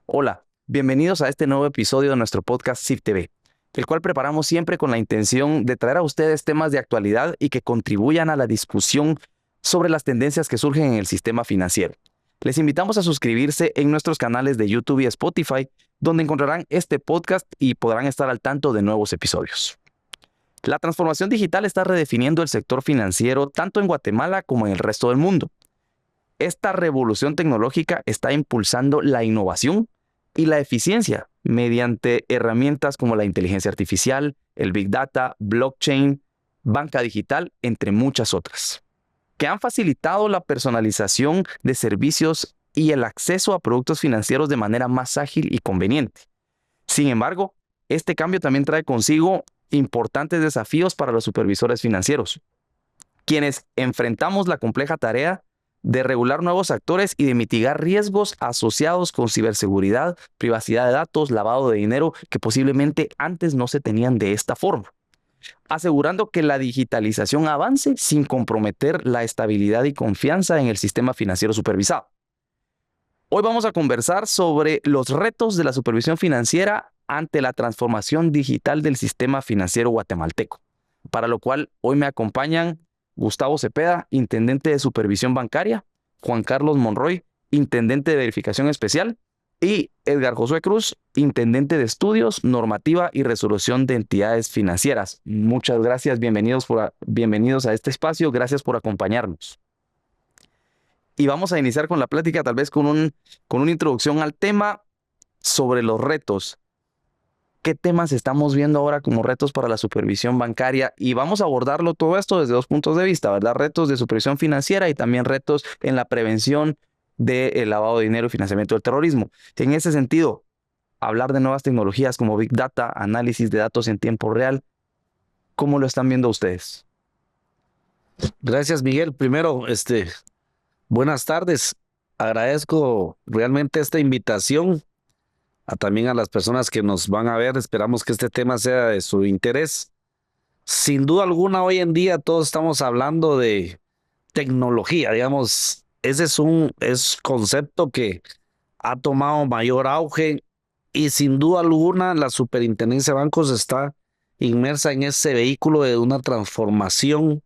Hola, bienvenidos a este nuevo episodio de nuestro podcast SIF TV, el cual preparamos siempre con la intención de traer a ustedes temas de actualidad y que contribuyan a la discusión sobre las tendencias que surgen en el sistema financiero. Les invitamos a suscribirse en nuestros canales de YouTube y Spotify, donde encontrarán este podcast y podrán estar al tanto de nuevos episodios. La transformación digital está redefiniendo el sector financiero tanto en Guatemala como en el resto del mundo. Esta revolución tecnológica está impulsando la innovación y la eficiencia mediante herramientas como la inteligencia artificial, el Big Data, blockchain, banca digital, entre muchas otras, que han facilitado la personalización de servicios y el acceso a productos financieros de manera más ágil y conveniente. Sin embargo, este cambio también trae consigo importantes desafíos para los supervisores financieros, quienes enfrentamos la compleja tarea de regular nuevos actores y de mitigar riesgos asociados con ciberseguridad, privacidad de datos, lavado de dinero, que posiblemente antes no se tenían de esta forma, asegurando que la digitalización avance sin comprometer la estabilidad y confianza en el sistema financiero supervisado. Hoy vamos a conversar sobre los retos de la supervisión financiera ante la transformación digital del sistema financiero guatemalteco, para lo cual hoy me acompañan Gustavo Cepeda, Intendente de Supervisión Bancaria, Juan Carlos Monroy, Intendente de Verificación Especial, y Edgar Josué Cruz, Intendente de Estudios, Normativa y Resolución de Entidades Financieras. Muchas gracias, bienvenidos a este espacio, gracias por acompañarnos. Y vamos a iniciar con la plática, tal vez con una introducción al tema sobre los retos. ¿Qué temas estamos viendo ahora como retos para la supervisión bancaria? Y vamos a abordarlo todo esto desde dos puntos de vista, ¿verdad? Retos de supervisión financiera y también retos en la prevención del lavado de dinero y financiamiento del terrorismo. En ese sentido, hablar de nuevas tecnologías como Big Data, análisis de datos en tiempo real, ¿cómo lo están viendo ustedes? Gracias, Miguel. Primero, buenas tardes. Agradezco realmente esta invitación también a las personas que nos van a ver. Esperamos que este tema sea de su interés. Sin duda alguna, hoy en día todos estamos hablando de tecnología, digamos. Ese es concepto que ha tomado mayor auge y sin duda alguna la Superintendencia de Bancos está inmersa en ese vehículo de una transformación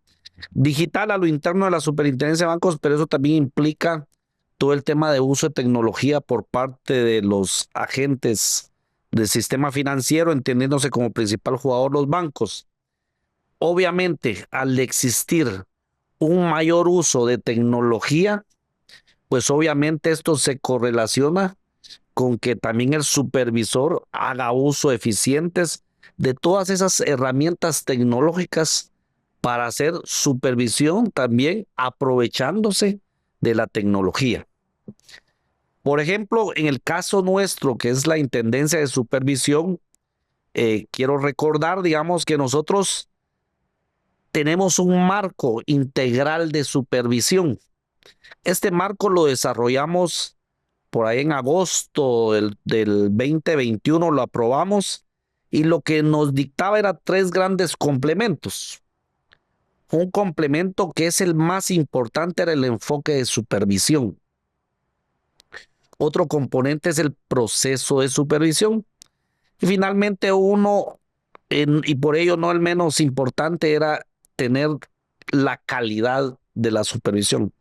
digital a lo interno de la Superintendencia de Bancos, pero eso también implica todo el tema de uso de tecnología por parte de los agentes del sistema financiero, entendiéndose como principal jugador los bancos. Obviamente, al existir un mayor uso de tecnología, pues obviamente esto se correlaciona con que también el supervisor haga uso eficientes de todas esas herramientas tecnológicas para hacer supervisión también aprovechándose de la tecnología. Por ejemplo, en el caso nuestro, que es la Intendencia de Supervisión, quiero recordar, digamos, que nosotros tenemos un marco integral de supervisión. Este marco lo desarrollamos por ahí en agosto del 2021, lo aprobamos, y lo que nos dictaba era 3 grandes complementos. Un complemento que es el más importante era el enfoque de supervisión. Otro componente es el proceso de supervisión. Y finalmente y por ello no el menos importante, era tener la calidad de la supervisión.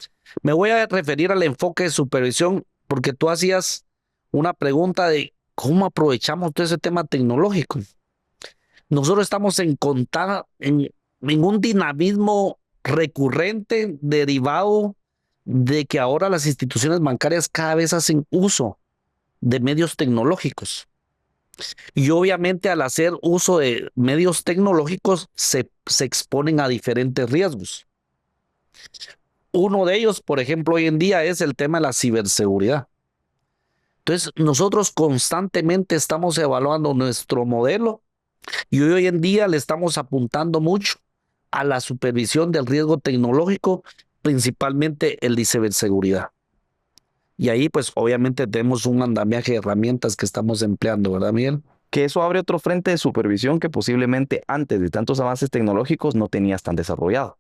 Me voy a referir al enfoque de supervisión porque tú hacías una pregunta de cómo aprovechamos todo ese tema tecnológico. Nosotros estamos en un dinamismo recurrente derivado de que ahora las instituciones bancarias cada vez hacen uso de medios tecnológicos. Y obviamente al hacer uso de medios tecnológicos se exponen a diferentes riesgos. Uno de ellos, por ejemplo, hoy en día es el tema de la ciberseguridad. Entonces, nosotros constantemente estamos evaluando nuestro modelo y hoy en día le estamos apuntando mucho a la supervisión del riesgo tecnológico, principalmente el de ciberseguridad. Y ahí, pues, obviamente tenemos un andamiaje de herramientas que estamos empleando, ¿verdad, Miguel? Que eso abre otro frente de supervisión que posiblemente antes de tantos avances tecnológicos no tenías tan desarrollado.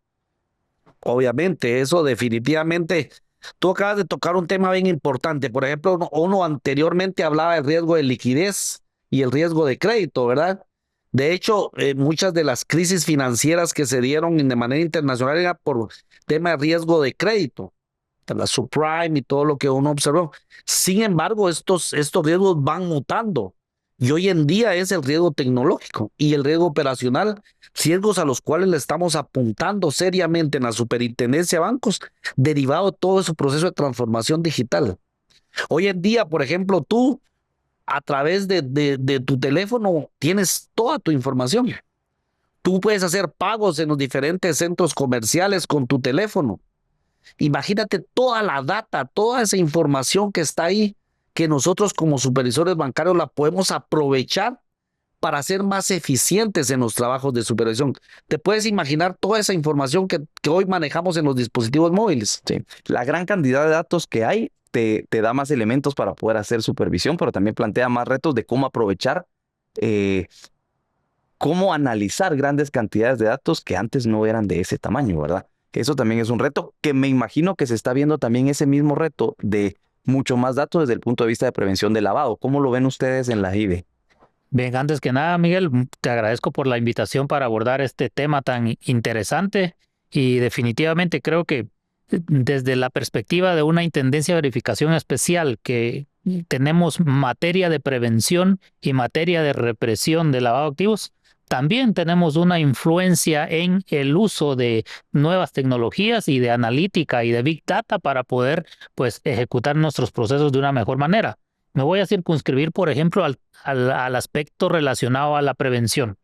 Obviamente, eso definitivamente. Tú acabas de tocar un tema bien importante. Por ejemplo, uno anteriormente hablaba del riesgo de liquidez y el riesgo de crédito, ¿verdad? De hecho, muchas de las crisis financieras que se dieron de manera internacional era por tema de riesgo de crédito, la subprime y todo lo que uno observó. Sin embargo, estos riesgos van mutando y hoy en día es el riesgo tecnológico y el riesgo operacional, riesgos a los cuales le estamos apuntando seriamente en la superintendencia de bancos, derivado de todo ese proceso de transformación digital. Hoy en día, por ejemplo, tú a través de tu teléfono tienes toda tu información. Tú puedes hacer pagos en los diferentes centros comerciales con tu teléfono. Imagínate toda la data, toda esa información que está ahí, que nosotros como supervisores bancarios la podemos aprovechar para ser más eficientes en los trabajos de supervisión. ¿Te puedes imaginar toda esa información que hoy manejamos en los dispositivos móviles? Sí. La gran cantidad de datos que hay te da más elementos para poder hacer supervisión, pero también plantea más retos de cómo aprovechar, cómo analizar grandes cantidades de datos que antes no eran de ese tamaño, ¿verdad? Que eso también es un reto que me imagino que se está viendo también ese mismo reto de mucho más datos desde el punto de vista de prevención de lavado. ¿Cómo lo ven ustedes en la IBE? Bien, antes que nada, Miguel, te agradezco por la invitación para abordar este tema tan interesante y definitivamente creo que desde la perspectiva de una intendencia de verificación especial que tenemos materia de prevención y materia de represión de lavado de activos, también tenemos una influencia en el uso de nuevas tecnologías y de analítica y de Big Data para poder, pues, ejecutar nuestros procesos de una mejor manera. Me voy a circunscribir, por ejemplo, al aspecto relacionado a la prevención.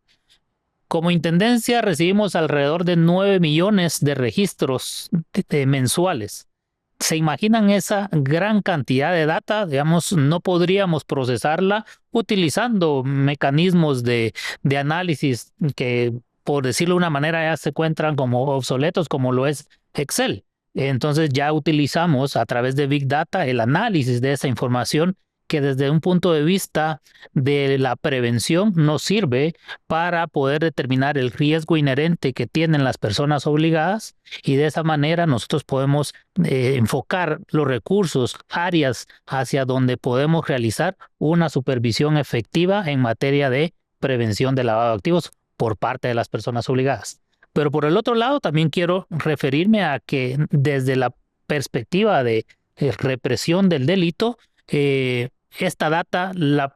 Como intendencia recibimos alrededor de 9 millones de registros mensuales. ¿Se imaginan esa gran cantidad de data? Digamos, no podríamos procesarla utilizando mecanismos de análisis que, por decirlo de una manera, ya se encuentran como obsoletos, como lo es Excel. Entonces ya utilizamos a través de Big Data el análisis de esa información que desde un punto de vista de la prevención nos sirve para poder determinar el riesgo inherente que tienen las personas obligadas y de esa manera nosotros podemos enfocar los recursos, áreas hacia donde podemos realizar una supervisión efectiva en materia de prevención de lavado de activos por parte de las personas obligadas. Pero por el otro lado también quiero referirme a que desde la perspectiva de represión del delito, esta data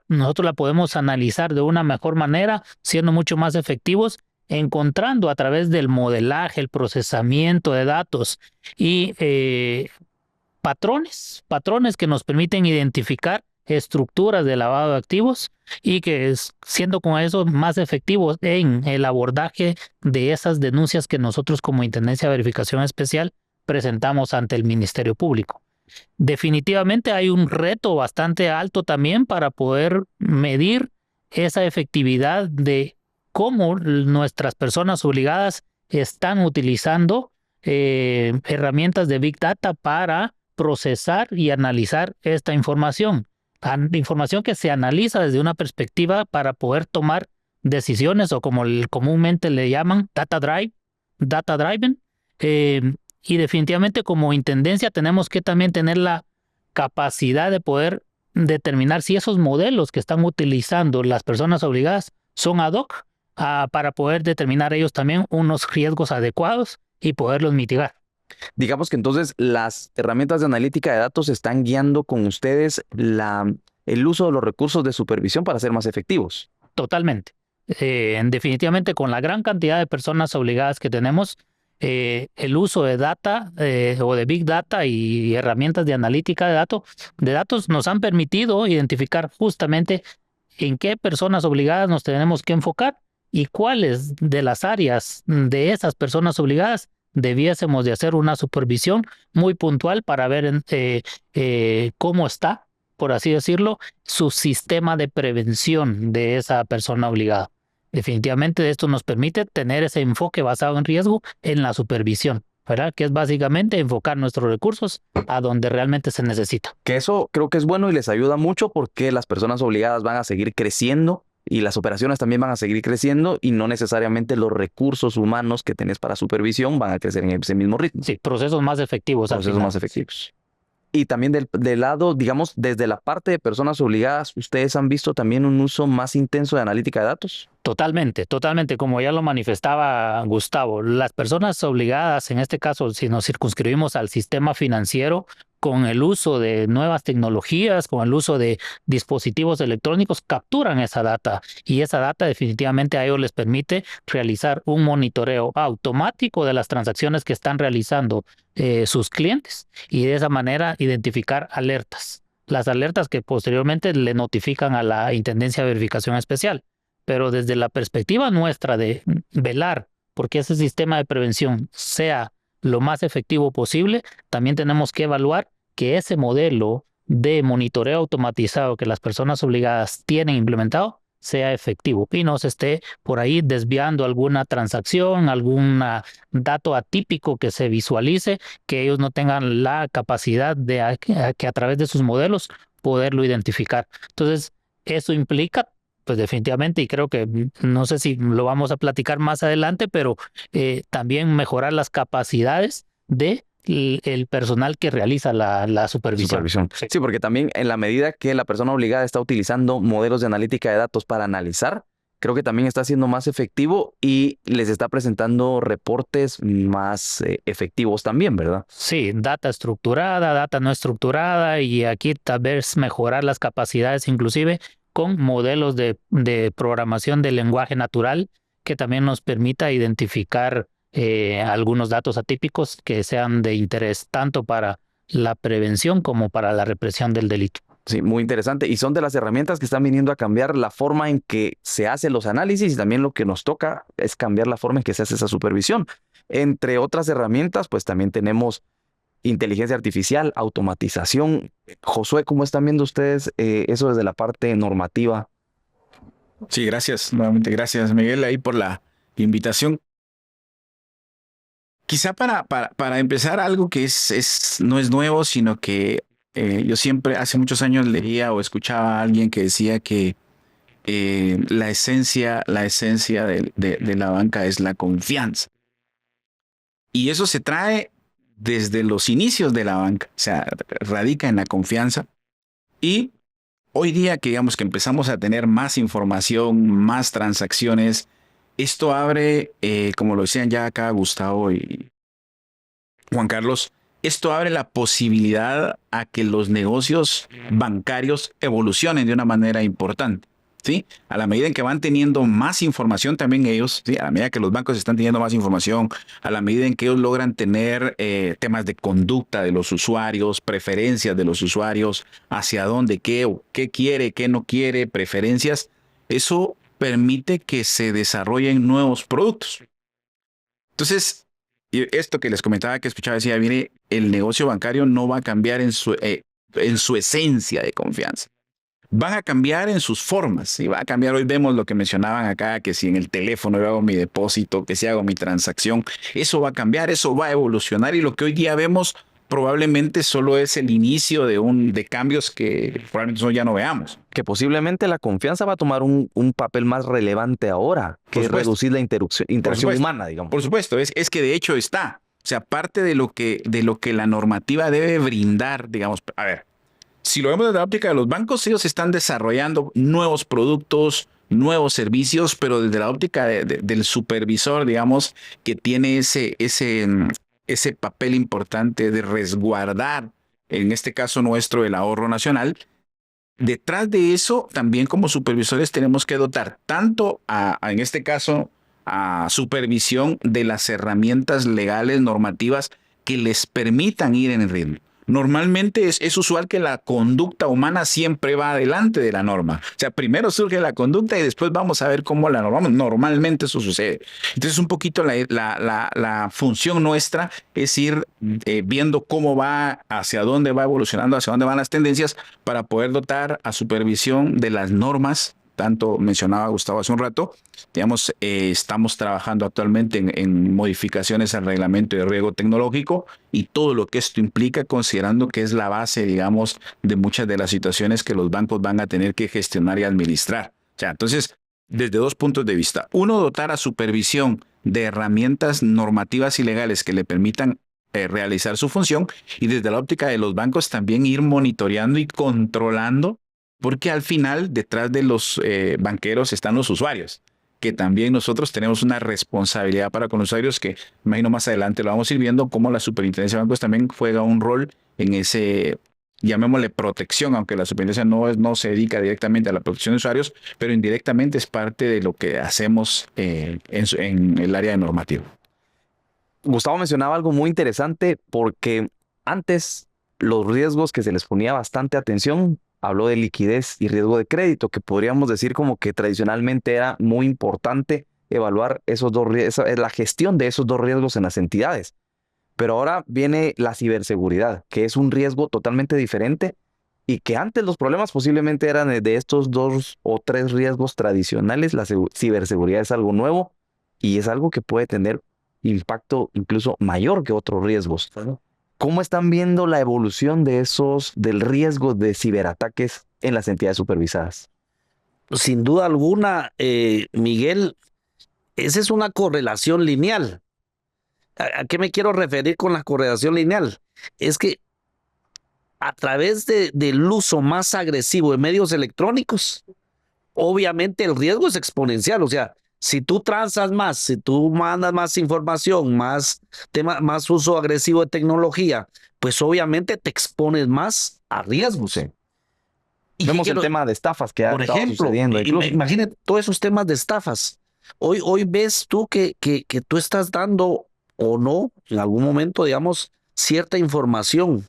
nosotros la podemos analizar de una mejor manera, siendo mucho más efectivos, encontrando a través del modelaje, el procesamiento de datos y patrones que nos permiten identificar estructuras de lavado de activos y que siendo con eso más efectivos en el abordaje de esas denuncias que nosotros como Intendencia de Verificación Especial presentamos ante el Ministerio Público. Definitivamente hay un reto bastante alto también para poder medir esa efectividad de cómo nuestras personas obligadas están utilizando herramientas de Big Data para procesar y analizar esta información. Información que se analiza desde una perspectiva para poder tomar decisiones o como comúnmente le llaman data driven. Y definitivamente como intendencia tenemos que también tener la capacidad de poder determinar si esos modelos que están utilizando las personas obligadas son ad hoc para poder determinar ellos también unos riesgos adecuados y poderlos mitigar. Digamos que entonces las herramientas de analítica de datos están guiando con ustedes el uso de los recursos de supervisión para ser más efectivos. Totalmente. Definitivamente con la gran cantidad de personas obligadas que tenemos, el uso de data o de Big Data y herramientas de analítica de datos nos han permitido identificar justamente en qué personas obligadas nos tenemos que enfocar y cuáles de las áreas de esas personas obligadas debiésemos de hacer una supervisión muy puntual para ver cómo está, por así decirlo, su sistema de prevención de esa persona obligada. Definitivamente esto nos permite tener ese enfoque basado en riesgo en la supervisión, ¿verdad? Que es básicamente enfocar nuestros recursos a donde realmente se necesita. Que eso creo que es bueno y les ayuda mucho porque las personas obligadas van a seguir creciendo y las operaciones también van a seguir creciendo y no necesariamente los recursos humanos que tenés para supervisión van a crecer en ese mismo ritmo. Sí, procesos más efectivos. Procesos más efectivos. Y también del lado, digamos, desde la parte de personas obligadas, ¿ustedes han visto también un uso más intenso de analítica de datos? Totalmente, totalmente, como ya lo manifestaba Gustavo, las personas obligadas, en este caso, si nos circunscribimos al sistema financiero, con el uso de nuevas tecnologías, con el uso de dispositivos electrónicos, capturan esa data y esa data definitivamente a ellos les permite realizar un monitoreo automático de las transacciones que están realizando sus clientes y de esa manera identificar alertas. Las alertas que posteriormente le notifican a la Intendencia de Verificación Especial. Pero desde la perspectiva nuestra de velar porque ese sistema de prevención sea lo más efectivo posible, también tenemos que evaluar que ese modelo de monitoreo automatizado que las personas obligadas tienen implementado sea efectivo y no se esté por ahí desviando alguna transacción, algún dato atípico que se visualice, que ellos no tengan la capacidad de que a través de sus modelos poderlo identificar. Entonces, eso implica pues definitivamente, y creo que no sé si lo vamos a platicar más adelante, pero también mejorar las capacidades de el personal que realiza la supervisión. Sí, porque también en la medida que la persona obligada está utilizando modelos de analítica de datos para analizar, creo que también está siendo más efectivo y les está presentando reportes más efectivos también, ¿verdad? Sí, data estructurada, data no estructurada, y aquí tal vez mejorar las capacidades inclusive con modelos de programación de lenguaje natural que también nos permita identificar algunos datos atípicos que sean de interés tanto para la prevención como para la represión del delito. Sí, muy interesante. Y son de las herramientas que están viniendo a cambiar la forma en que se hacen los análisis y también lo que nos toca es cambiar la forma en que se hace esa supervisión. Entre otras herramientas, pues también tenemos inteligencia artificial, automatización. Josué, ¿cómo están viendo ustedes eso desde la parte normativa? Sí, gracias. Nuevamente, gracias, Miguel, ahí por la invitación. Quizá para empezar algo que no es nuevo, sino que yo siempre, hace muchos años, leía o escuchaba a alguien que decía que la esencia de la banca es la confianza. Y eso se trae desde los inicios de la banca, o sea, radica en la confianza. Y hoy día que digamos que empezamos a tener más información, más transacciones, esto abre, como lo decían ya acá Gustavo y Juan Carlos, esto abre la posibilidad a que los negocios bancarios evolucionen de una manera importante. ¿Sí? A la medida en que van teniendo más información también ellos, ¿sí? A la medida que los bancos están teniendo más información, a la medida en que ellos logran tener temas de conducta de los usuarios, preferencias de los usuarios, hacia dónde, qué quiere, qué no quiere, preferencias, eso permite que se desarrollen nuevos productos. Entonces, esto que les comentaba, que escuchaba, decía, mire, el negocio bancario no va a cambiar en su esencia de confianza. Van a cambiar en sus formas, y va a cambiar. Hoy vemos lo que mencionaban acá, que si en el teléfono yo hago mi depósito, que si hago mi transacción, eso va a cambiar, eso va a evolucionar, y lo que hoy día vemos probablemente solo es el inicio de cambios que probablemente nosotros ya no veamos. Que posiblemente la confianza va a tomar un papel más relevante ahora, que es reducir la interacción humana, digamos. Por supuesto, es que de hecho está. O sea, parte de lo que la normativa debe brindar, digamos, a ver, si lo vemos desde la óptica de los bancos, ellos están desarrollando nuevos productos, nuevos servicios, pero desde la óptica del supervisor, digamos, que tiene ese papel importante de resguardar, en este caso nuestro, el ahorro nacional. Detrás de eso, también como supervisores tenemos que dotar tanto en este caso, a supervisión de las herramientas legales, normativas, que les permitan ir en el ritmo. Normalmente es usual que la conducta humana siempre va adelante de la norma. O sea, primero surge la conducta y después vamos a ver cómo la normamos. Normalmente eso sucede. Entonces, un poquito la función nuestra es ir viendo cómo va, hacia dónde va evolucionando, hacia dónde van las tendencias, para poder dotar a supervisión de las normas. Tanto mencionaba Gustavo hace un rato, digamos, estamos trabajando actualmente en modificaciones al reglamento de riesgo tecnológico y todo lo que esto implica, considerando que es la base, digamos, de muchas de las situaciones que los bancos van a tener que gestionar y administrar. O sea, entonces, desde dos puntos de vista. Uno, dotar a supervisión de herramientas normativas y legales que le permitan realizar su función, y desde la óptica de los bancos también ir monitoreando y controlando, porque al final detrás de los banqueros están los usuarios, que también nosotros tenemos una responsabilidad para con los usuarios, que imagino más adelante lo vamos a ir viendo, cómo la superintendencia de bancos también juega un rol en ese, llamémosle, protección, aunque la superintendencia no se dedica directamente a la protección de usuarios, pero indirectamente es parte de lo que hacemos en el área de normativa. Gustavo mencionaba algo muy interesante, porque antes los riesgos que se les ponía bastante atención, habló de liquidez y riesgo de crédito, que podríamos decir como que tradicionalmente era muy importante evaluar esos dos la gestión de esos dos riesgos en las entidades. Pero ahora viene la ciberseguridad, que es un riesgo totalmente diferente, y que antes los problemas posiblemente eran de estos 2 o 3 riesgos tradicionales. La ciberseguridad es algo nuevo y es algo que puede tener impacto incluso mayor que otros riesgos. ¿Cómo están viendo la evolución del riesgo de ciberataques en las entidades supervisadas? Sin duda alguna, Miguel, esa es una correlación lineal. ¿A qué me quiero referir con la correlación lineal? Es que a través del uso más agresivo de medios electrónicos, obviamente el riesgo es exponencial. O sea, si tú transas más, si tú mandas más información, más uso agresivo de tecnología, pues obviamente te expones más a riesgos. Sí. Vemos el tema de estafas que ha estado sucediendo. Imagínate todos esos temas de estafas. Hoy ves tú que tú estás dando o no, en algún momento, digamos, cierta información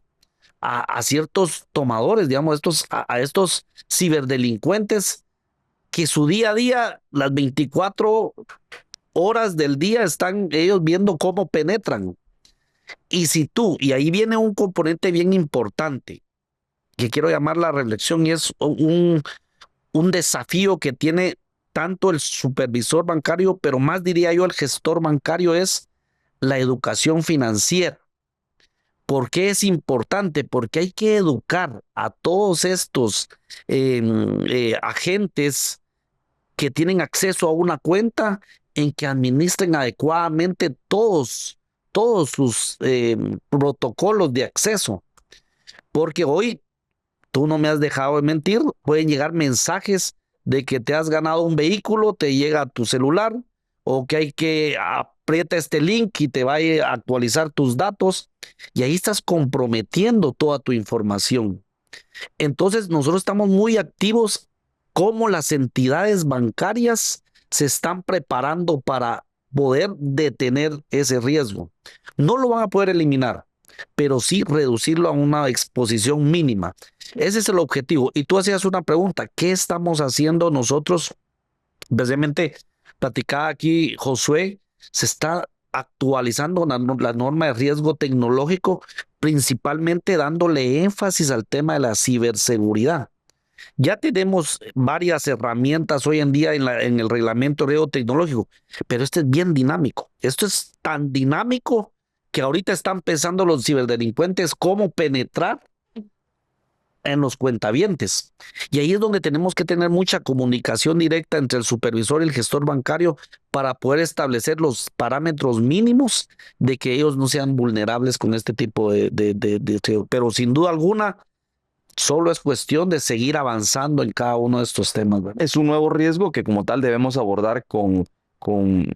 a ciertos tomadores, digamos, a estos ciberdelincuentes, que su día a día, las 24 horas del día, están ellos viendo cómo penetran. Y ahí viene un componente bien importante, que quiero llamar la reflexión, y es un desafío que tiene tanto el supervisor bancario, pero más diría yo el gestor bancario, es la educación financiera. ¿Por qué es importante? Porque hay que educar a todos estos agentes que tienen acceso a una cuenta, en que administren adecuadamente todos sus protocolos de acceso. Porque hoy, tú no me has dejado de mentir, pueden llegar mensajes de que te has ganado un vehículo, te llega a tu celular, o que hay que aprieta este link y te va a actualizar tus datos, y ahí estás comprometiendo toda tu información. Entonces nosotros estamos muy activos, como las entidades bancarias se están preparando para poder detener ese riesgo. No lo van a poder eliminar, pero sí reducirlo a una exposición mínima. Ese es el objetivo. Y tú hacías una pregunta: ¿qué estamos haciendo nosotros? Precisamente platicaba aquí Josué, se está actualizando la norma de riesgo tecnológico, principalmente dándole énfasis al tema de la ciberseguridad. Ya tenemos varias herramientas hoy en día en el reglamento de riesgo tecnológico, pero este es bien dinámico. Esto es tan dinámico que ahorita están pensando los ciberdelincuentes cómo penetrar en los cuentavientes. Y ahí es donde tenemos que tener mucha comunicación directa entre el supervisor y el gestor bancario, para poder establecer los parámetros mínimos de que ellos no sean vulnerables con este tipo pero sin duda alguna, solo es cuestión de seguir avanzando en cada uno de estos temas, ¿verdad? Es un nuevo riesgo que como tal debemos abordar con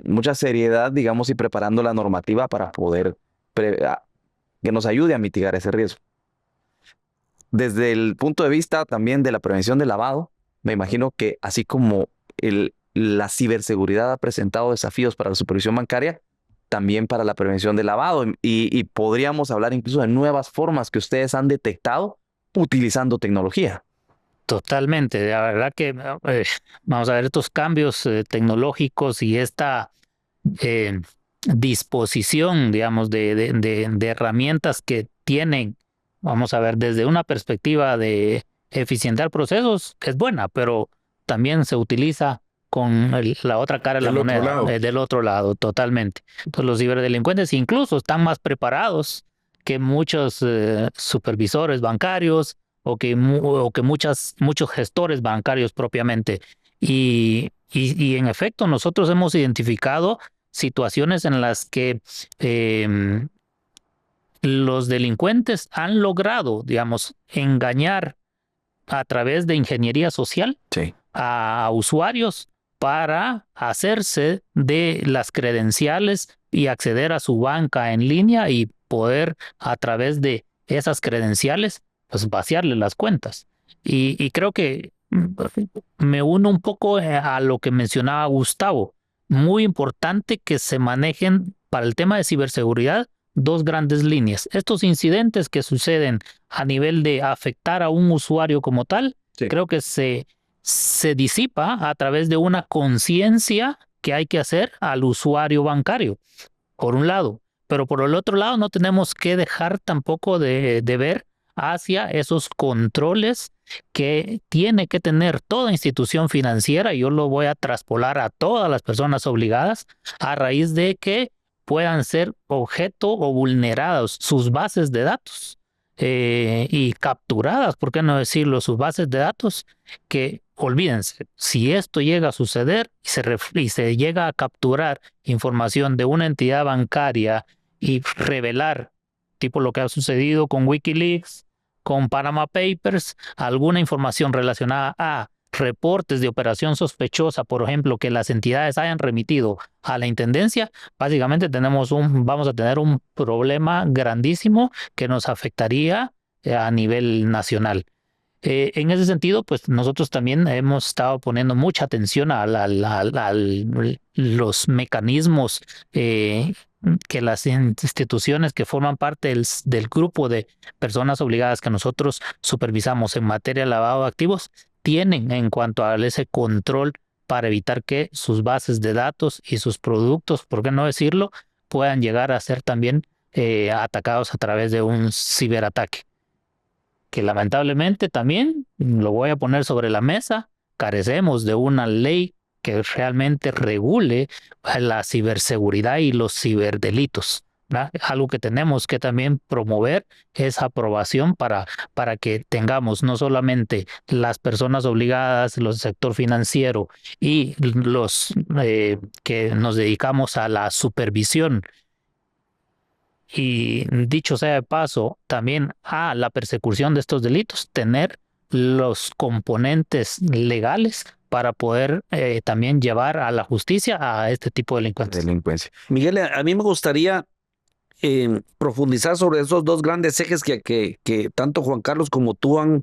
mucha seriedad, digamos, y preparando la normativa para poder que nos ayude a mitigar ese riesgo. Desde el punto de vista también de la prevención del lavado, me imagino que así como la ciberseguridad ha presentado desafíos para la supervisión bancaria, también para la prevención del lavado, y podríamos hablar incluso de nuevas formas que ustedes han detectado utilizando tecnología. Totalmente, la verdad que vamos a ver estos cambios tecnológicos y esta disposición, digamos, de herramientas que tienen, vamos a ver, desde una perspectiva de eficientar procesos, es buena, pero también se utiliza con la otra cara de la moneda, del otro lado, totalmente. Entonces los ciberdelincuentes incluso están más preparados que muchos supervisores bancarios, o que muchos gestores bancarios propiamente. Y en efecto, nosotros hemos identificado situaciones en las que los delincuentes han logrado, digamos, engañar a través de ingeniería social Sí. a usuarios para hacerse de las credenciales y acceder a su banca en línea y poder a través de esas credenciales pues vaciarle las cuentas. Y creo que me uno un poco a lo que mencionaba Gustavo. Muy importante que se manejen para el tema de ciberseguridad dos grandes líneas. Estos incidentes que suceden a nivel de afectar a un usuario como tal, Sí. creo que se disipa a través de una conciencia que hay que hacer al usuario bancario, por un lado. Pero por el otro lado, no tenemos que dejar tampoco de ver hacia esos controles que tiene que tener toda institución financiera, y yo lo voy a traspolar a todas las personas obligadas, a raíz de que puedan ser objeto o vulnerados sus bases de datos y capturadas, ¿por qué no decirlo? Sus bases de datos, que olvídense, si esto llega a suceder y se llega a capturar información de una entidad bancaria y revelar, tipo lo que ha sucedido con Wikileaks, con Panama Papers, alguna información relacionada a reportes de operación sospechosa, por ejemplo, que las entidades hayan remitido a la intendencia, básicamente vamos a tener un problema grandísimo que nos afectaría a nivel nacional. En ese sentido, pues nosotros también hemos estado poniendo mucha atención a los mecanismos que las instituciones que forman parte del grupo de personas obligadas que nosotros supervisamos en materia de lavado de activos tienen en cuanto a ese control para evitar que sus bases de datos y sus productos, por qué no decirlo, puedan llegar a ser también atacados a través de un ciberataque, que lamentablemente también, lo voy a poner sobre la mesa, carecemos de una ley que realmente regule la ciberseguridad y los ciberdelitos, ¿verdad? Algo que tenemos que también promover esa aprobación para que tengamos no solamente las personas obligadas, los del sector financiero y los que nos dedicamos a la supervisión, y dicho sea de paso, también a la persecución de estos delitos, tener los componentes legales para poder también llevar a la justicia a este tipo de delincuentes. Delincuencia. Miguel, a mí me gustaría profundizar sobre esos dos grandes ejes que tanto Juan Carlos como tú han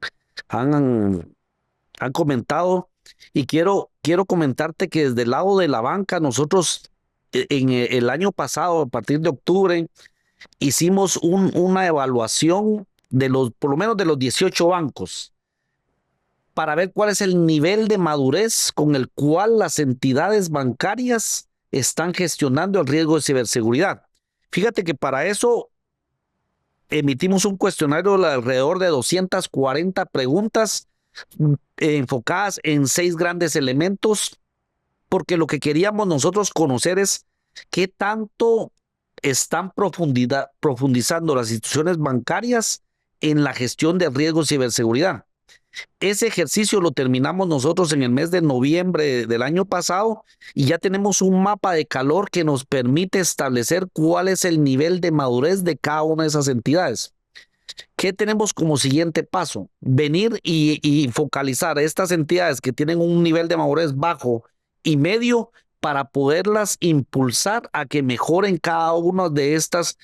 comentado, y quiero comentarte que desde el lado de la banca nosotros en el año pasado, a partir de octubre, hicimos una evaluación por lo menos de los 18 bancos para ver cuál es el nivel de madurez con el cual las entidades bancarias están gestionando el riesgo de ciberseguridad. Fíjate que para eso emitimos un cuestionario de alrededor de 240 preguntas enfocadas en 6 grandes elementos, porque lo que queríamos nosotros conocer es qué tanto están profundizando las instituciones bancarias en la gestión de riesgos de ciberseguridad. Ese ejercicio lo terminamos nosotros en el mes de noviembre del año pasado, y ya tenemos un mapa de calor que nos permite establecer cuál es el nivel de madurez de cada una de esas entidades. ¿Qué tenemos como siguiente paso? Venir y focalizar a estas entidades que tienen un nivel de madurez bajo y medio para poderlas impulsar a que mejoren cada una de estas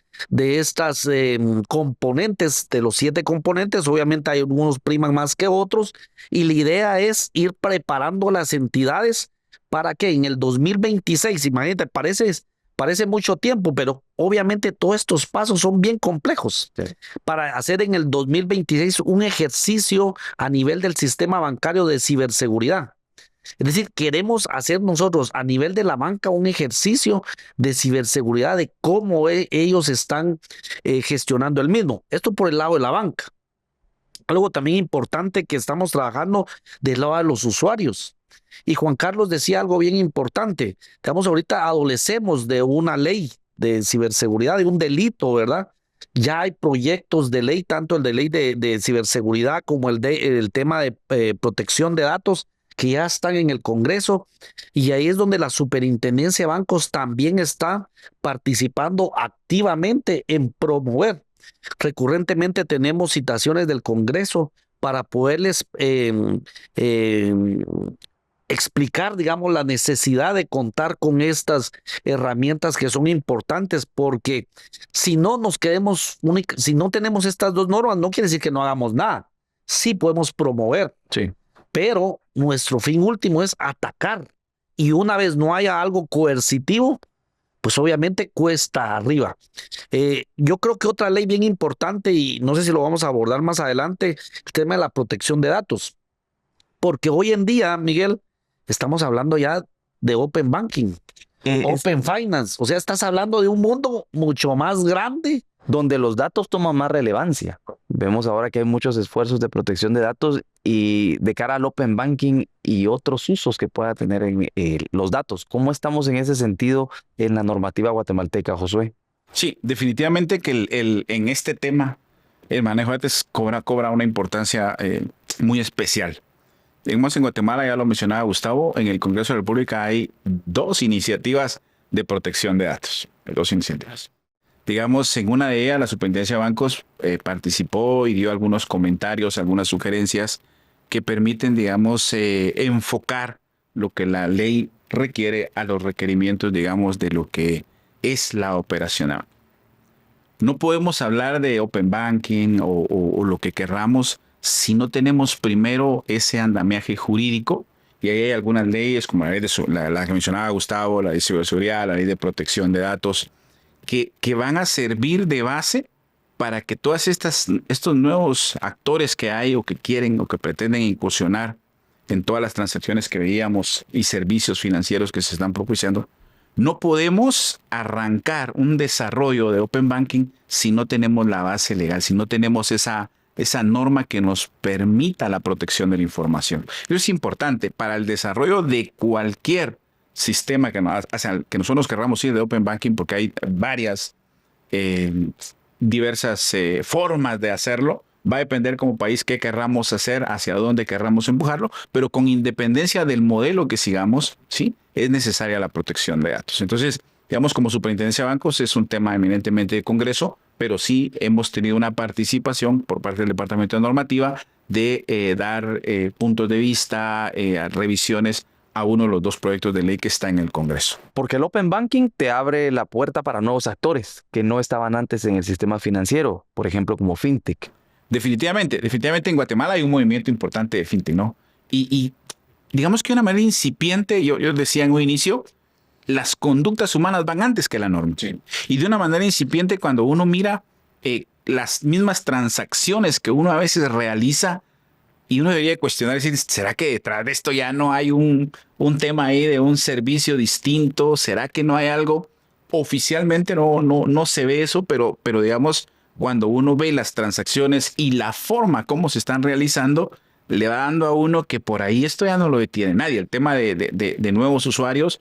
componentes, de los 7 componentes. Obviamente hay algunos priman más que otros, y la idea es ir preparando las entidades para que en el 2026, imagínate, parece mucho tiempo, pero obviamente todos estos pasos son bien complejos, sí, para hacer en el 2026 un ejercicio a nivel del sistema bancario de ciberseguridad. Es decir, queremos hacer nosotros a nivel de la banca un ejercicio de ciberseguridad, de cómo ellos están gestionando el mismo. Esto por el lado de la banca. Algo también importante que estamos trabajando del lado de los usuarios. Y Juan Carlos decía algo bien importante. Digamos, ahorita adolecemos de una ley de ciberseguridad, de un delito, ¿verdad? Ya hay proyectos de ley, tanto el de ley de ciberseguridad como el tema de protección de datos, que ya están en el Congreso, y ahí es donde la Superintendencia de Bancos también está participando activamente en promover. Recurrentemente tenemos citaciones del Congreso para poderles explicar, digamos, la necesidad de contar con estas herramientas que son importantes, porque si no nos quedemos, si no tenemos estas dos normas, no quiere decir que no hagamos nada. Sí podemos promover, Sí. pero nuestro fin último es atacar. Y una vez no haya algo coercitivo, pues obviamente cuesta arriba. Yo creo que otra ley bien importante, y no sé si lo vamos a abordar más adelante, el tema de la protección de datos. Porque hoy en día, Miguel, estamos hablando ya de Open Banking, Open Finance. O sea, estás hablando de un mundo mucho más grande. Donde los datos toman más relevancia. Vemos ahora que hay muchos esfuerzos de protección de datos y de cara al Open Banking y otros usos que pueda tener en los datos. ¿Cómo estamos en ese sentido en la normativa guatemalteca, Josué? Sí, definitivamente que en este tema el manejo de datos cobra una importancia muy especial. Digamos, en Guatemala, ya lo mencionaba Gustavo, en el Congreso de la República hay 2 iniciativas de protección de datos. 2 iniciativas. Digamos, en una de ellas, la Superintendencia de Bancos participó y dio algunos comentarios, algunas sugerencias que permiten, digamos, enfocar lo que la ley requiere a los requerimientos, digamos, de lo que es la operacional. No podemos hablar de Open Banking o lo que querramos si no tenemos primero ese andamiaje jurídico. Y ahí hay algunas leyes, como la ley la que mencionaba Gustavo, la ley de ciberseguridad, la ley de protección de datos, que van a servir de base para que todas estos nuevos actores que hay o que quieren o que pretenden incursionar en todas las transacciones que veíamos y servicios financieros que se están propiciando, no podemos arrancar un desarrollo de Open Banking si no tenemos la base legal, si no tenemos esa norma que nos permita la protección de la información. Eso es importante para el desarrollo de cualquier sistema que nosotros querramos ir de Open Banking, porque hay varias diversas formas de hacerlo. Va a depender como país qué querramos hacer, hacia dónde querramos empujarlo, pero con independencia del modelo que sigamos, sí, es necesaria la protección de datos. Entonces, digamos, como Superintendencia de Bancos es un tema eminentemente de Congreso, pero sí hemos tenido una participación por parte del Departamento de Normativa de dar puntos de vista, revisiones a uno de los 2 proyectos de ley que está en el Congreso. Porque el Open Banking te abre la puerta para nuevos actores que no estaban antes en el sistema financiero, por ejemplo, como FinTech. Definitivamente en Guatemala hay un movimiento importante de FinTech, ¿no? Y digamos que de una manera incipiente, yo decía en un inicio, las conductas humanas van antes que la norma. Sí. Y de una manera incipiente, cuando uno mira las mismas transacciones que uno a veces realiza, y uno debería cuestionar y decir, ¿será que detrás de esto ya no hay un tema ahí de un servicio distinto? ¿Será que no hay algo? Oficialmente no se ve eso, pero digamos, cuando uno ve las transacciones y la forma como se están realizando, le va dando a uno que por ahí esto ya no lo detiene nadie. El tema de nuevos usuarios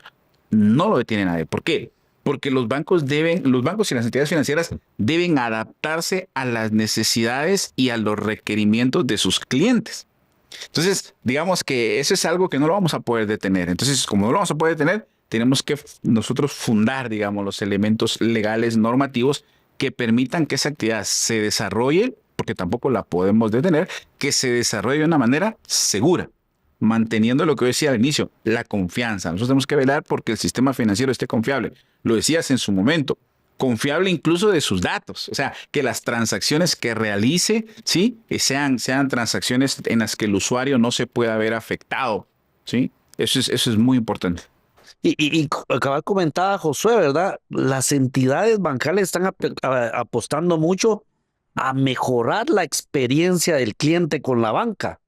no lo detiene nadie. ¿Por qué? Porque los bancos y las entidades financieras deben adaptarse a las necesidades y a los requerimientos de sus clientes. Entonces, digamos que eso es algo que no lo vamos a poder detener. Entonces, como no lo vamos a poder detener, tenemos que nosotros fundar, digamos, los elementos legales normativos que permitan que esa actividad se desarrolle, porque tampoco la podemos detener, que se desarrolle de una manera segura, manteniendo lo que yo decía al inicio, la confianza. Nosotros tenemos que velar porque el sistema financiero esté confiable. Lo decías en su momento, confiable incluso de sus datos. O sea, que las transacciones que realice, ¿sí? sean transacciones en las que el usuario no se pueda ver afectado, ¿sí? Eso es muy importante. Y acaba de comentar Josué, ¿verdad? Las entidades bancarias están apostando mucho a mejorar la experiencia del cliente con la banca.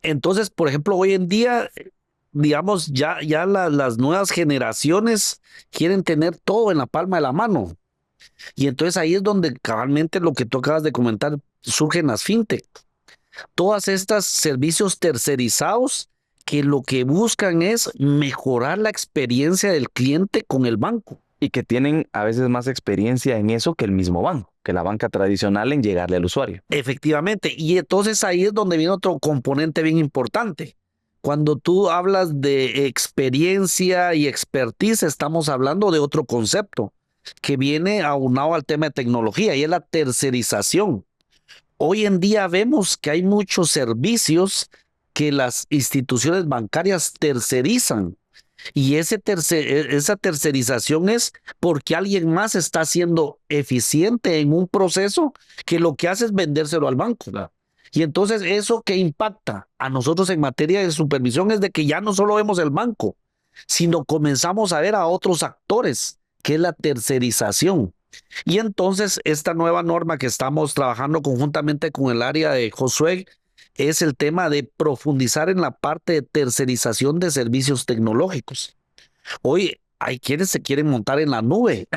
Entonces, por ejemplo, hoy en día, digamos, ya las nuevas generaciones quieren tener todo en la palma de la mano. Y entonces ahí es donde cabalmente lo que tú acabas de comentar, surgen las fintech. Todas estas servicios tercerizados que lo que buscan es mejorar la experiencia del cliente con el banco. Y que tienen a veces más experiencia en eso que el mismo banco, que la banca tradicional en llegarle al usuario. Efectivamente. Y entonces ahí es donde viene otro componente bien importante. Cuando tú hablas de experiencia y expertise, estamos hablando de otro concepto que viene aunado al tema de tecnología y es la tercerización. Hoy en día vemos que hay muchos servicios que las instituciones bancarias tercerizan. Y esa tercerización es porque alguien más está siendo eficiente en un proceso que lo que hace es vendérselo al banco. Claro. Y entonces eso que impacta a nosotros en materia de supervisión es de que ya no solo vemos el banco, sino comenzamos a ver a otros actores, que es la tercerización. Y entonces esta nueva norma que estamos trabajando conjuntamente con el área de Josué es el tema de profundizar en la parte de tercerización de servicios tecnológicos. Hoy hay quienes se quieren montar en la nube,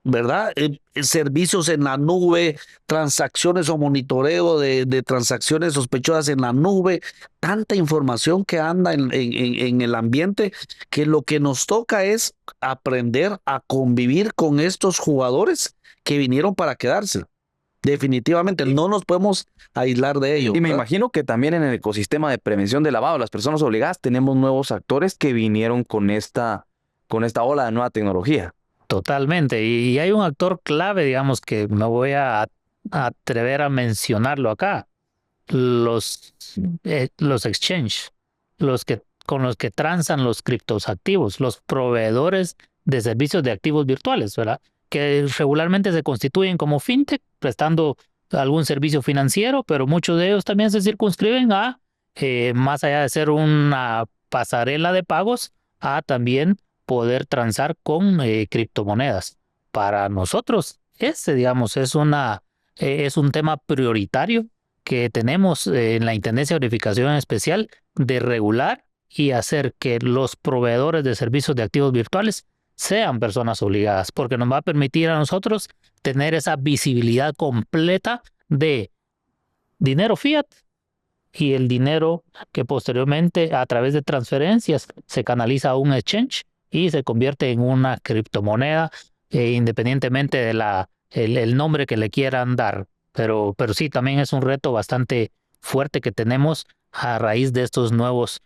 ¿verdad? Servicios en la nube, transacciones o monitoreo de transacciones sospechosas en la nube, tanta información que anda en el ambiente que lo que nos toca es aprender a convivir con estos jugadores que vinieron para quedarse. Definitivamente, no nos podemos aislar de ello. Y me ¿verdad? imagino que también en el ecosistema de prevención de lavado, las personas obligadas, tenemos nuevos actores que vinieron con esta ola de nueva tecnología. Totalmente. Y hay un actor clave, digamos, que me voy a atrever a mencionarlo acá. Los exchange, con los que transan los criptoactivos, los proveedores de servicios de activos virtuales, ¿verdad? Que regularmente se constituyen como fintech, prestando algún servicio financiero, pero muchos de ellos también se circunscriben a, más allá de ser una pasarela de pagos, a también poder transar con criptomonedas. Para nosotros, digamos, es un tema prioritario que tenemos en la Intendencia de Verificación Especial de regular y hacer que los proveedores de servicios de activos virtuales sean personas obligadas, porque nos va a permitir a nosotros tener esa visibilidad completa de dinero fiat y el dinero que posteriormente a través de transferencias se canaliza a un exchange y se convierte en una criptomoneda, independientemente de el nombre que le quieran dar. Pero sí, también es un reto bastante fuerte que tenemos a raíz de estos nuevos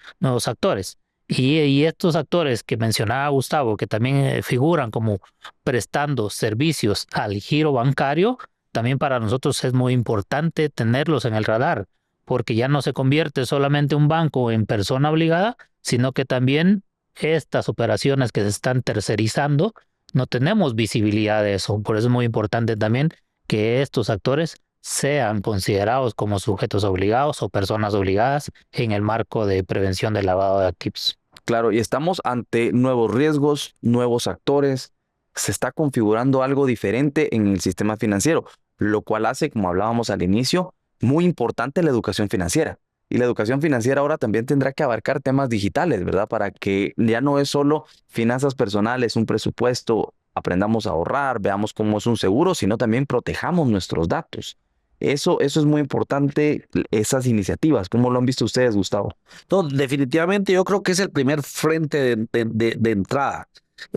actores. Y estos actores que mencionaba Gustavo, que también figuran como prestando servicios al giro bancario, también para nosotros es muy importante tenerlos en el radar, porque ya no se convierte solamente un banco en persona obligada, sino que también estas operaciones que se están tercerizando, no tenemos visibilidad de eso. Por eso es muy importante también que estos actores sean considerados como sujetos obligados o personas obligadas en el marco de prevención del lavado de activos. Claro, y estamos ante nuevos riesgos, nuevos actores. Se está configurando algo diferente en el sistema financiero, lo cual hace, como hablábamos al inicio, muy importante la educación financiera. Y la educación financiera ahora también tendrá que abarcar temas digitales, ¿verdad? Para que ya no es solo finanzas personales, un presupuesto, aprendamos a ahorrar, veamos cómo es un seguro, sino también protejamos nuestros datos. Eso es muy importante, esas iniciativas. ¿Cómo lo han visto ustedes, Gustavo? No, definitivamente yo creo que es el primer frente de entrada.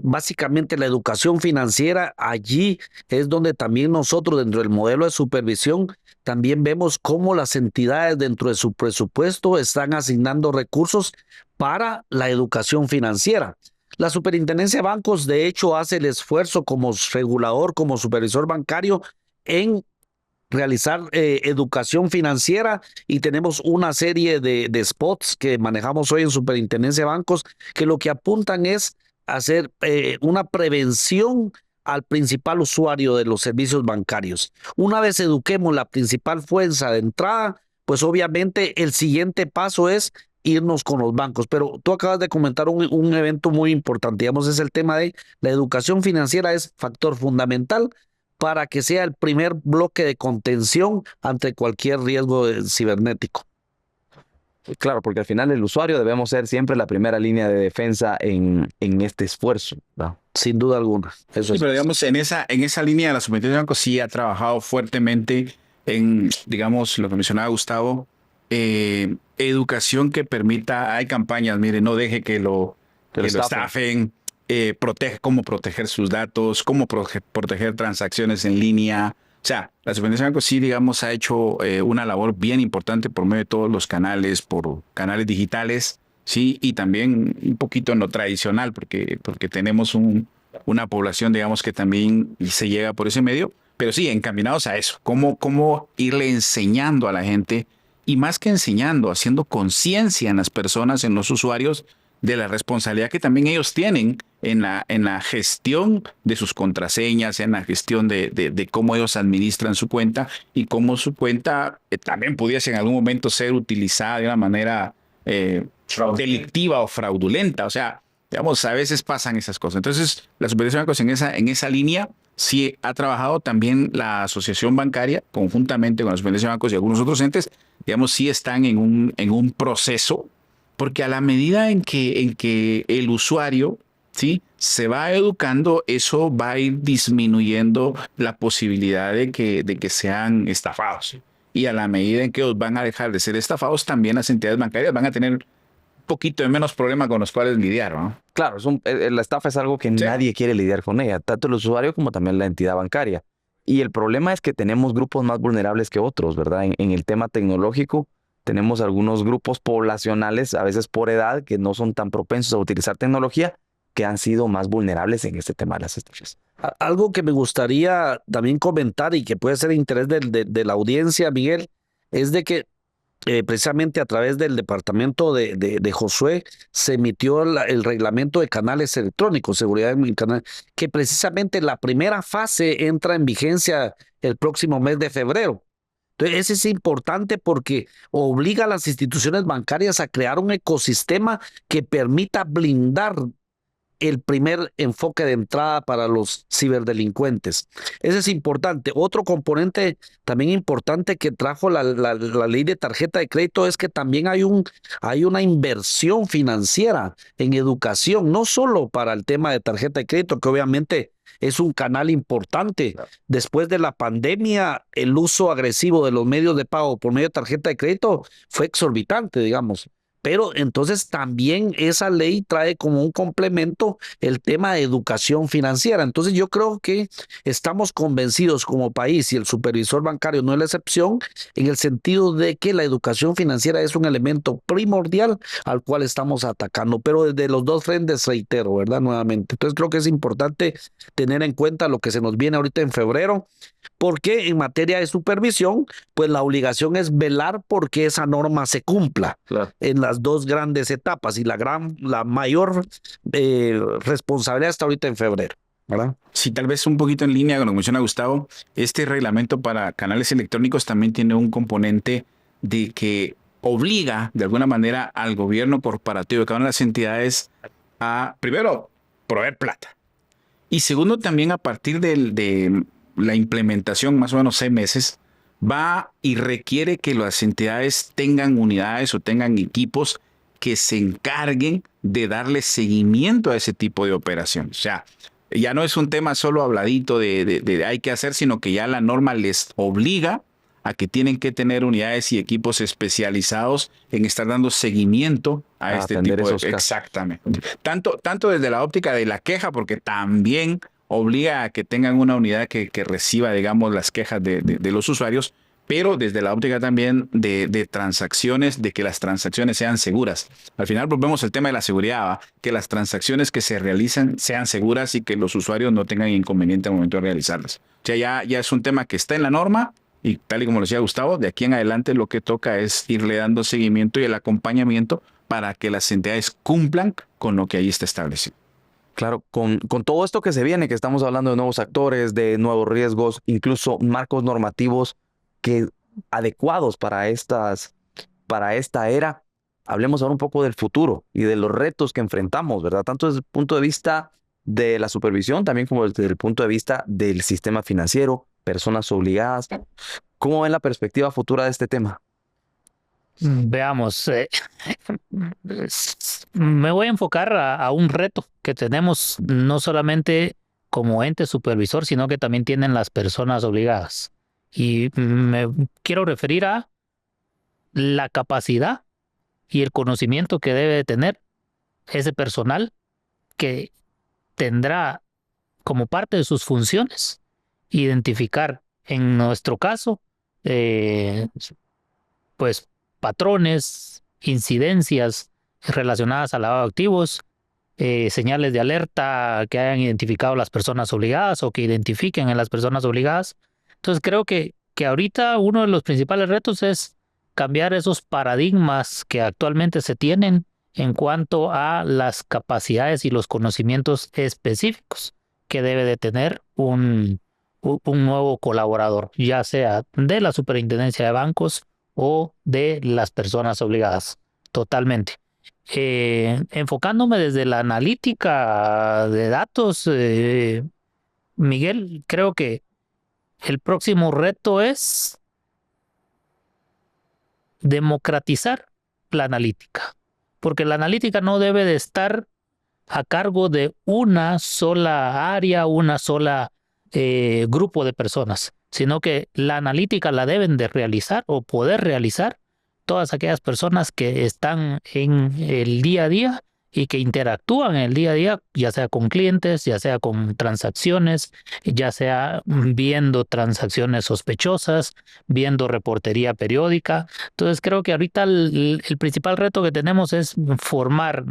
Básicamente la educación financiera, allí es donde también nosotros dentro del modelo de supervisión también vemos cómo las entidades dentro de su presupuesto están asignando recursos para la educación financiera. La Superintendencia de Bancos de hecho hace el esfuerzo como regulador, como supervisor bancario en realizar educación financiera y tenemos una serie de spots que manejamos hoy en Superintendencia de Bancos que lo que apuntan es hacer una prevención al principal usuario de los servicios bancarios. Una vez eduquemos la principal fuerza de entrada, pues obviamente el siguiente paso es irnos con los bancos. Pero tú acabas de comentar un evento muy importante, digamos, es el tema de la educación financiera es factor fundamental para que sea el primer bloque de contención ante cualquier riesgo cibernético. Claro, porque al final el usuario debemos ser siempre la primera línea de defensa en este esfuerzo, ¿verdad? Sin duda alguna. Eso Sí, es. pero digamos, en esa línea, la Superintendencia de Bancos sí ha trabajado fuertemente en, digamos, lo que mencionaba Gustavo, educación que permita, hay campañas, mire, no deje que lo estafen, cómo proteger sus datos, cómo proteger transacciones en línea, O sea, la Superintendencia de Bancos sí, digamos, ha hecho una labor bien importante por medio de todos los canales, por canales digitales, sí, y también un poquito en lo tradicional, porque tenemos una población, digamos, que también se llega por ese medio, pero sí, encaminados a eso, cómo irle enseñando a la gente, y más que enseñando, haciendo conciencia en las personas, en los usuarios, de la responsabilidad que también ellos tienen en la gestión de sus contraseñas, en la gestión de cómo ellos administran su cuenta y cómo su cuenta también pudiese en algún momento ser utilizada de una manera delictiva o fraudulenta. O sea, digamos, a veces pasan esas cosas. Entonces, la Superintendencia de Bancos en esa línea sí ha trabajado también la Asociación Bancaria, conjuntamente con la Superintendencia de Bancos y algunos otros entes, digamos, sí están en un proceso, porque a la medida en que el usuario, ¿sí?, se va educando, eso va a ir disminuyendo la posibilidad de que sean estafados. Y a la medida en que ellos van a dejar de ser estafados, también las entidades bancarias van a tener un poquito de menos problema con los cuales lidiar, ¿no? Claro, la estafa es algo que Sí. nadie quiere lidiar con ella, tanto el usuario como también la entidad bancaria. Y el problema es que tenemos grupos más vulnerables que otros, ¿verdad? En el tema tecnológico, tenemos algunos grupos poblacionales, a veces por edad, que no son tan propensos a utilizar tecnología, que han sido más vulnerables en este tema de las estafas. Algo que me gustaría también comentar y que puede ser de interés de la audiencia, Miguel, es de que precisamente a través del departamento de Josué se emitió el reglamento de canales electrónicos, seguridad en canal, que precisamente la primera fase entra en vigencia el próximo mes de febrero. Entonces, ese es importante porque obliga a las instituciones bancarias a crear un ecosistema que permita blindar el primer enfoque de entrada para los ciberdelincuentes. Ese es importante. Otro componente también importante que trajo la ley de tarjeta de crédito es que también hay una inversión financiera en educación, no solo para el tema de tarjeta de crédito, que obviamente es un canal importante. Después de la pandemia, el uso agresivo de los medios de pago por medio de tarjeta de crédito fue exorbitante, digamos. Pero entonces también esa ley trae como un complemento el tema de educación financiera. Entonces yo creo que estamos convencidos como país, y el supervisor bancario no es la excepción, en el sentido de que la educación financiera es un elemento primordial al cual estamos atacando, pero desde los dos frentes, reitero, ¿verdad? Nuevamente. Entonces creo que es importante tener en cuenta lo que se nos viene ahorita en febrero, porque en materia de supervisión, pues la obligación es velar porque esa norma se cumpla. Claro. En las dos grandes etapas, y la mayor responsabilidad está ahorita en febrero, ¿verdad? Sí, tal vez un poquito en línea con lo que menciona Gustavo, este reglamento para canales electrónicos también tiene un componente de que obliga de alguna manera al gobierno corporativo de cada una de las entidades a, primero, proveer plata. Y segundo, también a partir de la implementación, más o menos 6 meses, va y requiere que las entidades tengan unidades o tengan equipos que se encarguen de darle seguimiento a ese tipo de operaciones. O sea, ya no es un tema solo habladito de hay que hacer, sino que ya la norma les obliga a que tienen que tener unidades y equipos especializados en estar dando seguimiento a este atender tipo de esos casos. Exactamente. Tanto desde la óptica de la queja, porque también obliga a que tengan una unidad que reciba, digamos, las quejas de los usuarios, pero desde la óptica también de transacciones, de que las transacciones sean seguras. Al final volvemos al tema de la seguridad, ¿va? Que las transacciones que se realicen sean seguras y que los usuarios no tengan inconveniente al momento de realizarlas. O sea, ya es un tema que está en la norma, y tal y como lo decía Gustavo, de aquí en adelante lo que toca es irle dando seguimiento y el acompañamiento para que las entidades cumplan con lo que ahí está establecido. Claro, con todo esto que se viene, que estamos hablando de nuevos actores, de nuevos riesgos, incluso marcos normativos que adecuados para esta era, hablemos ahora un poco del futuro y de los retos que enfrentamos, ¿verdad? Tanto desde el punto de vista de la supervisión, también como desde el punto de vista del sistema financiero, personas obligadas. ¿Cómo ven la perspectiva futura de este tema? Veamos, me voy a enfocar a un reto que tenemos no solamente como ente supervisor, sino que también tienen las personas obligadas. Y me quiero referir a la capacidad y el conocimiento que debe de tener ese personal que tendrá como parte de sus funciones identificar en nuestro caso, pues patrones, incidencias relacionadas al lavado de activos, señales de alerta que hayan identificado las personas obligadas o que identifiquen a las personas obligadas. Entonces creo que ahorita uno de los principales retos es cambiar esos paradigmas que actualmente se tienen en cuanto a las capacidades y los conocimientos específicos que debe de tener un nuevo colaborador, ya sea de la Superintendencia de Bancos o de las personas obligadas, totalmente. Enfocándome desde la analítica de datos, Miguel, creo que el próximo reto es democratizar la analítica, porque la analítica no debe de estar a cargo de una sola área, una sola grupo de personas, sino que la analítica la deben de realizar o poder realizar todas aquellas personas que están en el día a día y que interactúan en el día a día, ya sea con clientes, ya sea con transacciones, ya sea viendo transacciones sospechosas, viendo reportería periódica. Entonces creo que ahorita el principal reto que tenemos es formar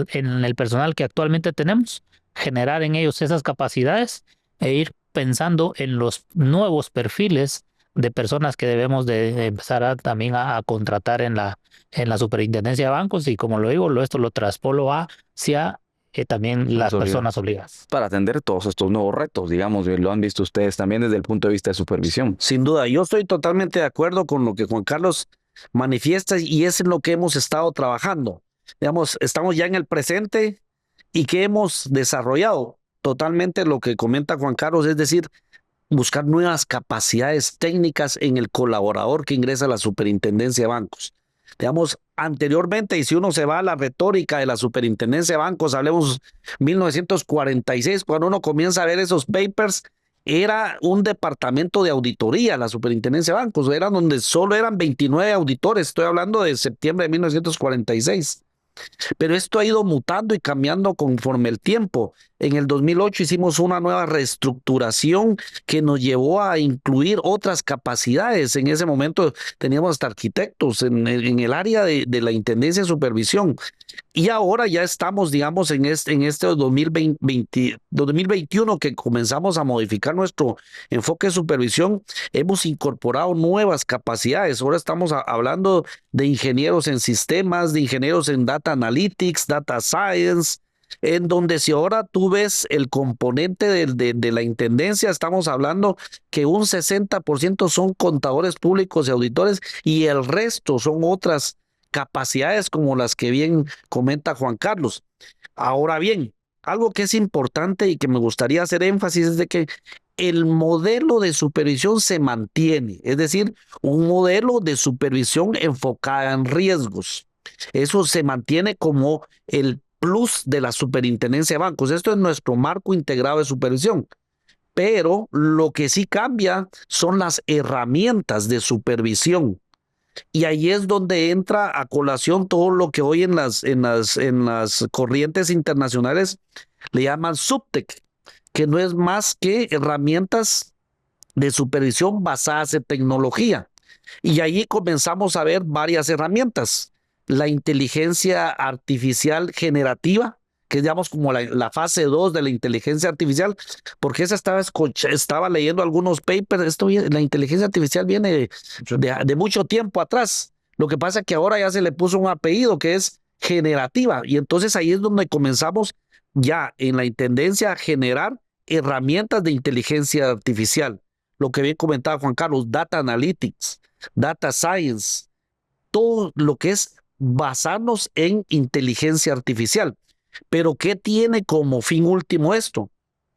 en el personal que actualmente tenemos, generar en ellos esas capacidades e ir pensando en los nuevos perfiles de personas que debemos de empezar también a contratar en la Superintendencia de Bancos, y como lo digo, esto lo traspolo hacia también las personas obligadas. Para atender todos estos nuevos retos, digamos, lo han visto ustedes también desde el punto de vista de supervisión. Sin duda, yo estoy totalmente de acuerdo con lo que Juan Carlos manifiesta y es en lo que hemos estado trabajando. Digamos, estamos ya en el presente y que hemos desarrollado totalmente lo que comenta Juan Carlos, es decir, buscar nuevas capacidades técnicas en el colaborador que ingresa a la Superintendencia de Bancos. Digamos, anteriormente, y si uno se va a la retórica de la Superintendencia de Bancos, hablemos 1946, cuando uno comienza a ver esos papers, era un departamento de auditoría, la Superintendencia de Bancos, era donde solo eran 29 auditores, estoy hablando de septiembre de 1946. Pero esto ha ido mutando y cambiando conforme el tiempo. En el 2008 hicimos una nueva reestructuración que nos llevó a incluir otras capacidades. En ese momento teníamos hasta arquitectos en el área de la Intendencia de Supervisión. Y ahora ya estamos, digamos, en este 2021 que comenzamos a modificar nuestro enfoque de supervisión, hemos incorporado nuevas capacidades. Ahora estamos hablando de ingenieros en sistemas, de ingenieros en data analytics, data science, en donde si ahora tú ves el componente de la intendencia, estamos hablando que un 60% son contadores públicos y auditores y el resto son otras capacidades como las que bien comenta Juan Carlos. Ahora bien, algo que es importante y que me gustaría hacer énfasis es de que el modelo de supervisión se mantiene, es decir, un modelo de supervisión enfocada en riesgos. Eso se mantiene como el plus de la Superintendencia de Bancos. Esto es nuestro marco integrado de supervisión. Pero lo que sí cambia son las herramientas de supervisión. Y ahí es donde entra a colación todo lo que hoy en las corrientes internacionales le llaman SupTech, que no es más que herramientas de supervisión basadas en tecnología. Y ahí comenzamos a ver varias herramientas. La inteligencia artificial generativa, que es, digamos, como la fase 2 de la inteligencia artificial, porque esa estaba leyendo algunos papers. La inteligencia artificial viene de mucho tiempo atrás. Lo que pasa es que ahora ya se le puso un apellido que es generativa, y entonces ahí es donde comenzamos ya en la intendencia a generar herramientas de inteligencia artificial. Lo que bien comentaba Juan Carlos, data analytics, data science, todo lo que es basarnos en inteligencia artificial. Pero ¿qué tiene como fin último esto?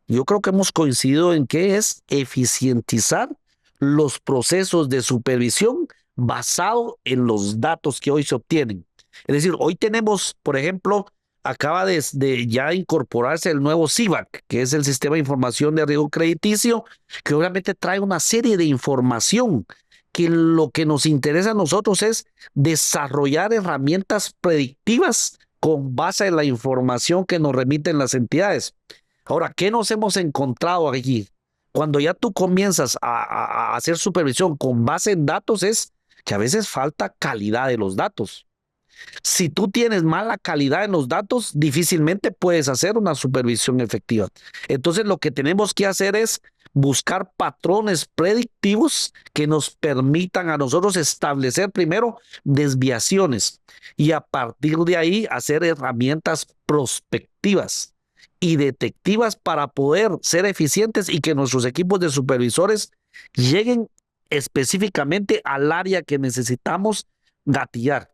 Yo creo que hemos coincidido en que es eficientizar los procesos de supervisión basado en los datos que hoy se obtienen. Es decir, hoy tenemos, por ejemplo, acaba de ya incorporarse el nuevo SIVAC, que es el Sistema de Información de Riesgo Crediticio, que obviamente trae una serie de información que lo que nos interesa a nosotros es desarrollar herramientas predictivas con base en la información que nos remiten las entidades. Ahora, ¿qué nos hemos encontrado aquí? Cuando ya tú comienzas a hacer supervisión con base en datos, es que a veces falta calidad de los datos. Si tú tienes mala calidad en los datos, difícilmente puedes hacer una supervisión efectiva. Entonces, lo que tenemos que hacer es buscar patrones predictivos que nos permitan a nosotros establecer primero desviaciones y a partir de ahí hacer herramientas prospectivas y detectivas para poder ser eficientes y que nuestros equipos de supervisores lleguen específicamente al área que necesitamos gatillar.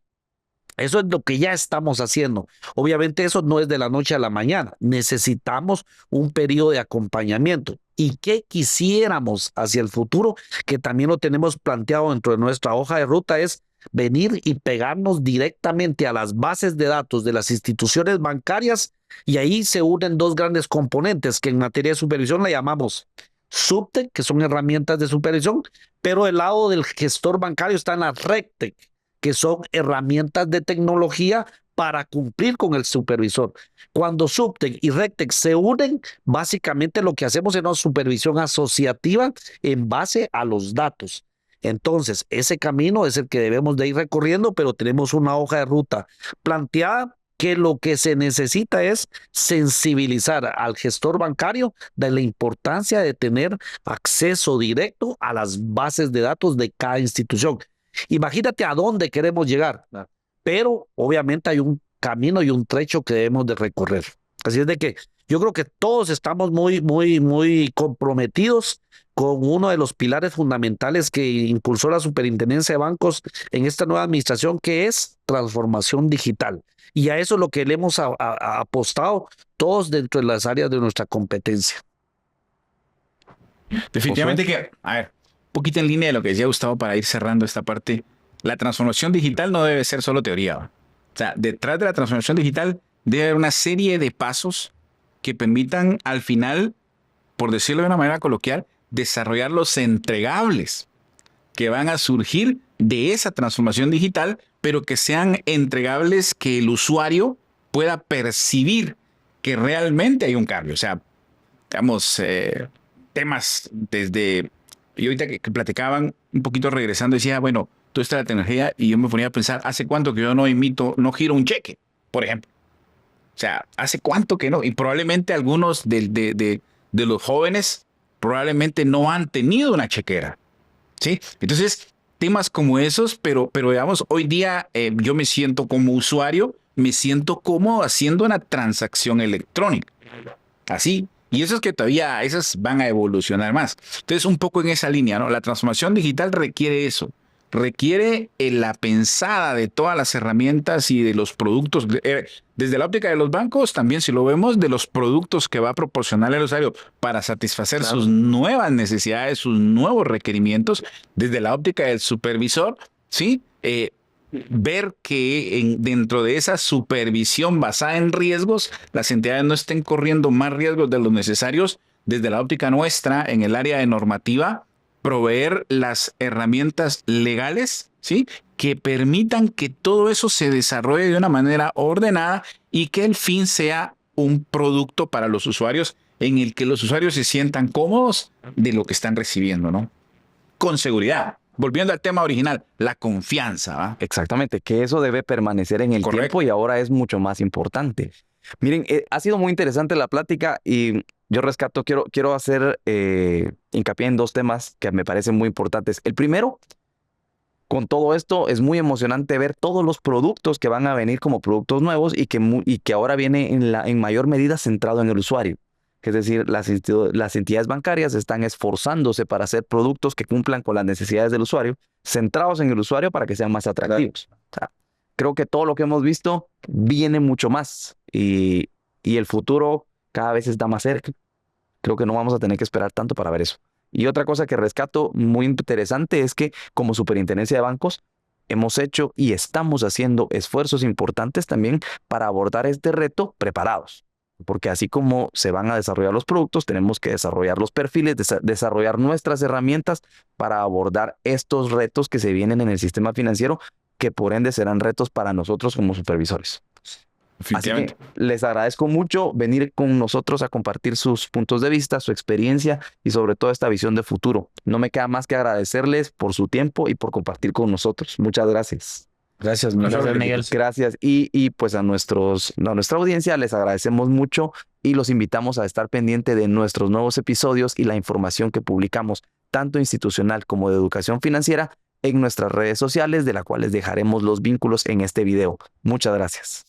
Eso es lo que ya estamos haciendo. Obviamente eso no es de la noche a la mañana. Necesitamos un periodo de acompañamiento. ¿Y qué quisiéramos hacia el futuro? Que también lo tenemos planteado dentro de nuestra hoja de ruta, es venir y pegarnos directamente a las bases de datos de las instituciones bancarias, y ahí se unen dos grandes componentes que en materia de supervisión la llamamos SupTech, que son herramientas de supervisión, pero del lado del gestor bancario están las RegTech, que son herramientas de tecnología para cumplir con el supervisor. Cuando SupTech y RegTech se unen, básicamente lo que hacemos es una supervisión asociativa en base a los datos. Entonces, ese camino es el que debemos de ir recorriendo, pero tenemos una hoja de ruta planteada que lo que se necesita es sensibilizar al gestor bancario de la importancia de tener acceso directo a las bases de datos de cada institución. Imagínate a dónde queremos llegar, pero obviamente hay un camino y un trecho que debemos de recorrer. Así es de que yo creo que todos estamos muy comprometidos con uno de los pilares fundamentales que impulsó la Superintendencia de Bancos en esta nueva administración, que es transformación digital. Y a eso es lo que le hemos apostado todos dentro de las áreas de nuestra competencia. Definitivamente que, a ver, un poquito en línea de lo que decía Gustavo para ir cerrando esta parte, la transformación digital no debe ser solo teoría. O sea, detrás de la transformación digital debe haber una serie de pasos que permitan al final, por decirlo de una manera coloquial, desarrollar los entregables que van a surgir de esa transformación digital, pero que sean entregables que el usuario pueda percibir que realmente hay un cambio. O sea, digamos, temas desde... Y ahorita que platicaban, un poquito regresando, decía, bueno, toda esta la tecnología, y yo me ponía a pensar, ¿hace cuánto que yo no giro un cheque, por ejemplo? O sea, ¿hace cuánto que no? Y probablemente algunos de los jóvenes probablemente no han tenido una chequera, ¿sí? Entonces, temas como esos, pero digamos, hoy día yo me siento como usuario, me siento cómodo haciendo una transacción electrónica. Así. Y eso es que todavía esas van a evolucionar más. Entonces, un poco en esa línea, ¿no? La transformación digital requiere eso. Requiere la pensada de todas las herramientas y de los productos, desde la óptica de los bancos, también si lo vemos, de los productos que va a proporcionar el usuario para satisfacer sus nuevas necesidades, sus nuevos requerimientos, desde la óptica del supervisor, ¿sí? Ver que dentro de esa supervisión basada en riesgos, las entidades no estén corriendo más riesgos de los necesarios. Desde la óptica nuestra, en el área de normativa, proveer las herramientas legales, ¿sí?, que permitan que todo eso se desarrolle de una manera ordenada y que el fin sea un producto para los usuarios en el que los usuarios se sientan cómodos de lo que están recibiendo, ¿no? Con seguridad. Volviendo al tema original, la confianza, ¿va? Exactamente, que eso debe permanecer en el tiempo y ahora es mucho más importante. Miren, ha sido muy interesante la plática y yo rescato, quiero hacer hincapié en dos temas que me parecen muy importantes. El primero, con todo esto, es muy emocionante ver todos los productos que van a venir como productos nuevos y que ahora viene en mayor medida centrado en el usuario. Es decir, las entidades bancarias están esforzándose para hacer productos que cumplan con las necesidades del usuario, centrados en el usuario para que sean más atractivos. O sea, creo que todo lo que hemos visto viene mucho más y el futuro cada vez está más cerca. Creo que no vamos a tener que esperar tanto para ver eso. Y otra cosa que rescato muy interesante es que como Superintendencia de Bancos hemos hecho y estamos haciendo esfuerzos importantes también para abordar este reto preparados. Porque así como se van a desarrollar los productos, tenemos que desarrollar los perfiles, desarrollar nuestras herramientas para abordar estos retos que se vienen en el sistema financiero, que por ende serán retos para nosotros como supervisores. Así que Definitivamente. les agradezco mucho venir con nosotros a compartir sus puntos de vista, su experiencia y sobre todo esta visión de futuro. No me queda más que agradecerles por su tiempo y por compartir con nosotros. Muchas gracias. Gracias, Miguel. Gracias, Miguel. Gracias. Y pues a nuestra audiencia les agradecemos mucho y los invitamos a estar pendiente de nuestros nuevos episodios y la información que publicamos, tanto institucional como de educación financiera, en nuestras redes sociales, de las cuales dejaremos los vínculos en este video. Muchas gracias.